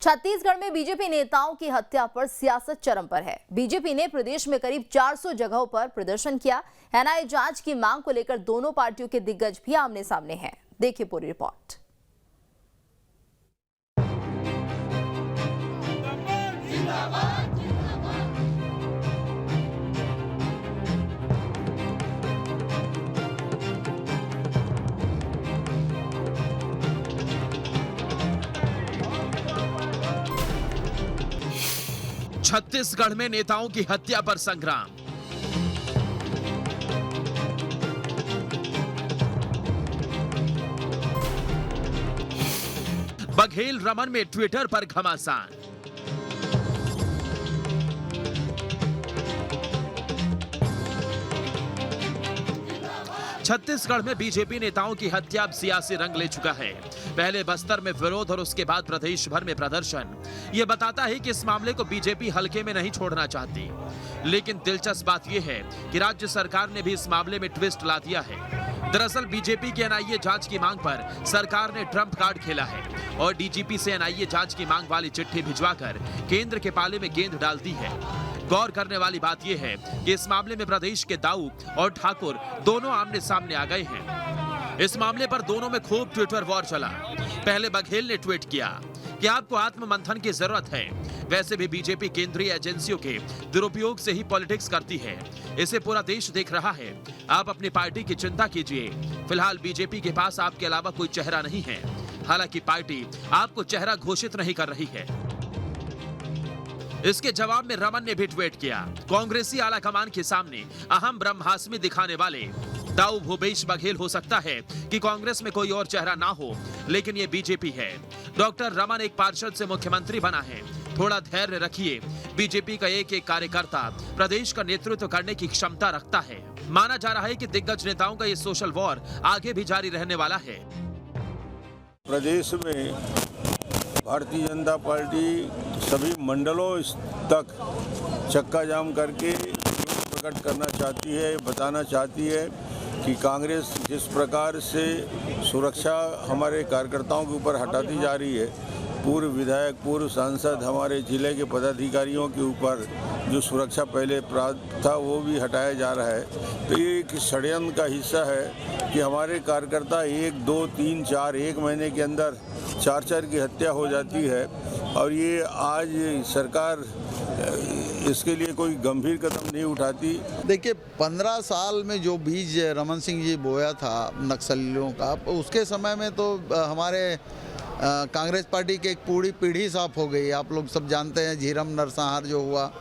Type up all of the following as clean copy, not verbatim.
छत्तीसगढ़ में बीजेपी नेताओं की हत्या पर सियासत चरम पर है। बीजेपी ने प्रदेश में करीब 400 जगहों पर प्रदर्शन किया। एनआईए जांच की मांग को लेकर दोनों पार्टियों के दिग्गज भी आमने सामने हैं। देखिए पूरी रिपोर्ट। छत्तीसगढ़ में नेताओं की हत्या पर संग्राम। बघेल रमन में ट्विटर पर घमासान। छत्तीसगढ़ में बीजेपी नेताओं की हत्या अब सियासी रंग ले चुका है। पहले बस्तर में विरोध और उसके बाद प्रदेश भर में प्रदर्शन। यह बताता है कि इस मामले को बीजेपी हल्के में नहीं छोड़ना चाहती। लेकिन दिलचस्प बात यह है कि राज्य सरकार ने भी इस मामले में ट्विस्ट ला दिया है। दरअसल बीजेपी की एनआईए जांच की मांग पर सरकार ने ट्रंप कार्ड खेला है और डीजीपी से एनआईए जांच की मांग वाली चिट्ठी भिजवाकर केंद्र के पाले में गेंद डाल दी है। गौर करने वाली बात यह है कि इस मामले में प्रदेश के दाऊ और ठाकुर दोनों आमने सामने आ गए हैं। इस मामले पर दोनों में खूब ट्विटर वॉर चला। पहले बघेल ने ट्वीट किया कि आपको आत्ममंथन की जरूरत है। वैसे भी बीजेपी केंद्रीय एजेंसियों के दुरुपयोग से ही पॉलिटिक्स करती है। इसे पूरा देश देख रहा है। आप अपनी पार्टी की चिंता कीजिए। फिलहाल बीजेपी के पास आपके अलावा कोई चेहरा नहीं है। हालांकि पार्टी आपको चेहरा घोषित नहीं कर रही है। इसके जवाब में रमन ने भी ट्वीट किया। कांग्रेसी आलाकमान के सामने अहम ब्रह्मास्मि दिखाने वाले दाऊ भूपेश बघेल हो सकता है कि कांग्रेस में कोई और चेहरा ना हो, लेकिन ये बीजेपी है। डॉक्टर रमन एक पार्षद से मुख्यमंत्री बना है। थोड़ा धैर्य रखिए। बीजेपी का एक एक कार्यकर्ता प्रदेश का नेतृत्व करने की क्षमता रखता है। माना जा रहा है कि दिग्गज नेताओं का ये सोशल वॉर आगे भी जारी रहने वाला है। प्रदेश में भारतीय जनता पार्टी सभी मंडलों तक चक्का जाम करके प्रकट करना चाहती है, बताना चाहती है कि कांग्रेस जिस प्रकार से सुरक्षा हमारे कार्यकर्ताओं के ऊपर हटाती जा रही है, पूर्व विधायक, पूर्व सांसद, हमारे जिले के पदाधिकारियों के ऊपर जो सुरक्षा पहले प्राप्त था वो भी हटाया जा रहा है। तो ये एक षड्यंत्र का हिस्सा है कि हमारे कार्यकर्ता 1, 2, 3, 4 एक महीने के अंदर 4 की हत्या हो जाती है। और ये आज सरकार इसके लिए कोई गंभीर कदम नहीं उठाती। देखिए 15 साल में जो बीज रमन सिंह जी बोया था नक्सलियों का, उसके समय में तो हमारे कांग्रेस पार्टी की एक पूरी पीढ़ी साफ हो गई। आप लोग सब जानते हैं झीरम नरसंहार जो हुआ।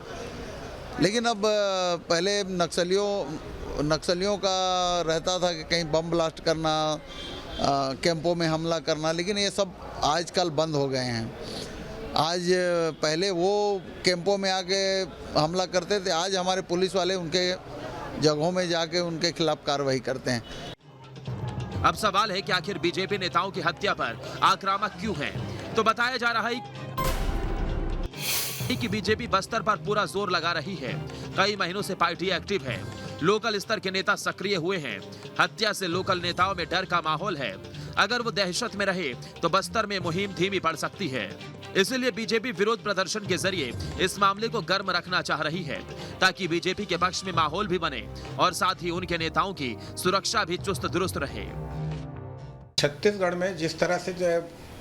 लेकिन अब पहले नक्सलियों का रहता था कि कहीं बम ब्लास्ट करना, कैंपों में हमला करना, लेकिन ये सब आजकल बंद हो गए हैं। आज पहले वो कैंपों में आके हमला करते थे, आज हमारे पुलिस वाले उनके जगहों में जाके उनके खिलाफ कार्रवाई करते हैं। अब सवाल है कि आखिर बीजेपी नेताओं की हत्या पर आक्रामक क्यों है? तो बताया जा रहा है कि बीजेपी बस्तर पर पूरा जोर लगा रही है। कई महीनों से पार्टी एक्टिव है। लोकल स्तर के नेता सक्रिय हुए हैं। हत्या से लोकल नेताओं में डर का माहौल है। अगर वो दहशत में रहे तो बस्तर में मुहिम धीमी पड़ सकती है। इसलिए बीजेपी विरोध प्रदर्शन के जरिए इस मामले को गर्म रखना चाह रही है, ताकि बीजेपी के पक्ष में माहौल भी बने और साथ ही उनके नेताओं की सुरक्षा भी चुस्त दुरुस्त रहे। छत्तीसगढ़ में जिस तरह से जो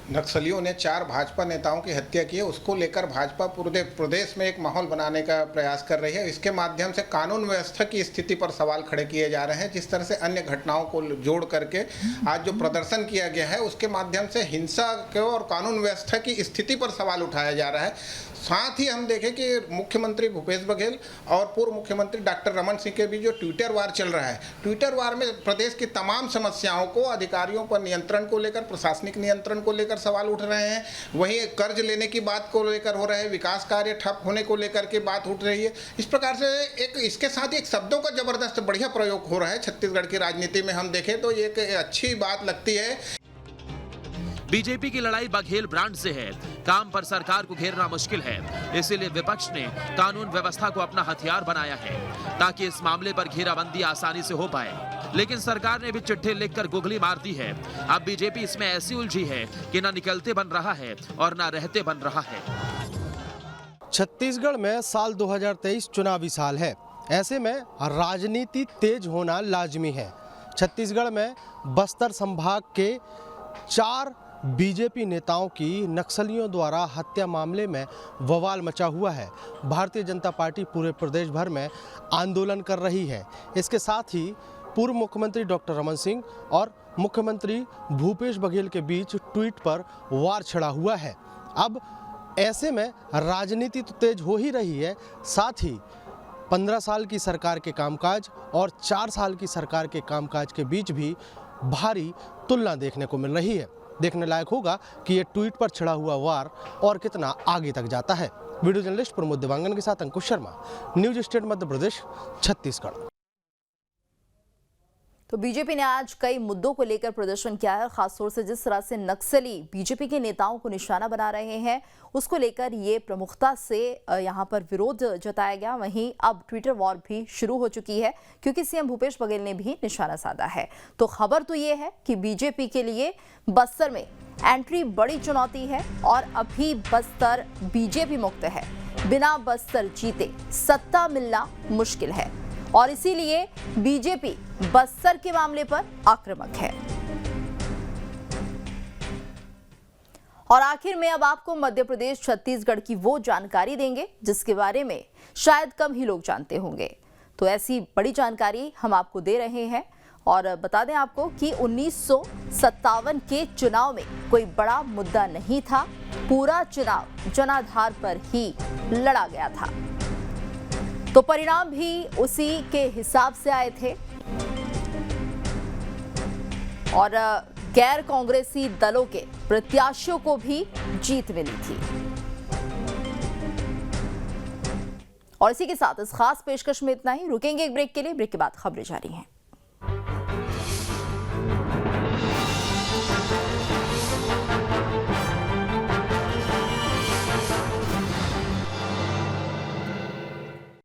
नक्सलियों ने 4 भाजपा नेताओं की हत्या की है, उसको लेकर भाजपा पूरे प्रदेश में एक माहौल बनाने का प्रयास कर रही है। इसके माध्यम से कानून व्यवस्था की स्थिति पर सवाल खड़े किए जा रहे हैं। जिस तरह से अन्य घटनाओं को जोड़ करके आज जो प्रदर्शन किया गया है, उसके माध्यम से हिंसा के और कानून व्यवस्था की स्थिति पर सवाल उठाया जा रहा है। साथ ही हम देखें कि मुख्यमंत्री भूपेश बघेल और पूर्व मुख्यमंत्री डॉक्टर रमन सिंह के बीच जो ट्विटर वार चल रहा है, ट्विटर वार में प्रदेश की तमाम समस्याओं को, अधिकारियों पर नियंत्रण को लेकर, प्रशासनिक नियंत्रण को लेकर सवाल उठ रहे हैं। वहीं कर्ज लेने की बात को लेकर हो रहा है, विकास कार्य ठप होने को लेकर के बात उठ रही है। इस प्रकार से एक इसके साथ एक शब्दों का जबरदस्त बढ़िया प्रयोग हो रहा है। छत्तीसगढ़ की राजनीति में हम देखें तो ये एक अच्छी बात लगती है। बीजेपी की लड़ाई बघेल ब्रांड से है। काम पर सरकार को घेरना मुश्किल है, इसीलिए विपक्ष ने कानून व्यवस्था को अपना हथियार बनाया है, ताकि इस मामले पर घेराबंदी आसानी से हो पाए। लेकिन सरकार ने भी चिट्ठी लिखकर गुगली मार दी है। अब बीजेपी इसमें ऐसी उलझी है कि ना निकलते बन रहा है और ना रहते बन रहा है। छत्तीसगढ़ में साल 2023 चुनावी साल है। ऐसे में राजनीति तेज होना लाजमी है। छत्तीसगढ़ में बस्तर संभाग के 4 बीजेपी नेताओं की नक्सलियों द्वारा हत्या मामले में बवाल मचा हुआ है। भारतीय जनता पार्टी पूरे प्रदेश भर में आंदोलन कर रही है। इसके साथ ही पूर्व मुख्यमंत्री डॉक्टर रमन सिंह और मुख्यमंत्री भूपेश बघेल के बीच ट्वीट पर वार छिड़ा हुआ है। अब ऐसे में राजनीति तो तेज हो ही रही है, साथ ही 15 साल की सरकार के कामकाज और 4 साल की सरकार के कामकाज के बीच भी भारी तुलना देखने को मिल रही है। देखने लायक होगा कि ये ट्वीट पर छिड़ा हुआ वार और कितना आगे तक जाता है। वीडियो जर्नलिस्ट प्रमोद देवांगन के साथ अंकुश शर्मा, न्यूज स्टेट मध्य प्रदेश, छत्तीसगढ़। तो बीजेपी ने आज कई मुद्दों को लेकर प्रदर्शन किया है। खासतौर से जिस तरह से नक्सली बीजेपी के नेताओं को निशाना बना रहे हैं, उसको लेकर ये प्रमुखता से यहां पर विरोध जताया गया। वहीं अब ट्विटर वॉर भी शुरू हो चुकी है, क्योंकि सीएम भूपेश बघेल ने भी निशाना साधा है। तो खबर तो ये है कि बीजेपी के लिए बस्तर में एंट्री बड़ी चुनौती है और अभी बस्तर बीजेपी मुक्त है। बिना बस्तर जीते सत्ता मिलना मुश्किल है और इसीलिए बीजेपी बस्तर के मामले पर आक्रामक है। और आखिर में अब आपको मध्य प्रदेश छत्तीसगढ़ की वो जानकारी देंगे जिसके बारे में शायद कम ही लोग जानते होंगे। तो ऐसी बड़ी जानकारी हम आपको दे रहे हैं और बता दें आपको कि 1957 के चुनाव में कोई बड़ा मुद्दा नहीं था। पूरा चुनाव जनाधार पर ही लड़ा गया था, तो परिणाम भी उसी के हिसाब से आए थे और गैर कांग्रेसी दलों के प्रत्याशियों को भी जीत मिली थी। और इसी के साथ इस खास पेशकश में इतना ही। रुकेंगे एक ब्रेक के लिए, ब्रेक के बाद खबरें जारी हैं।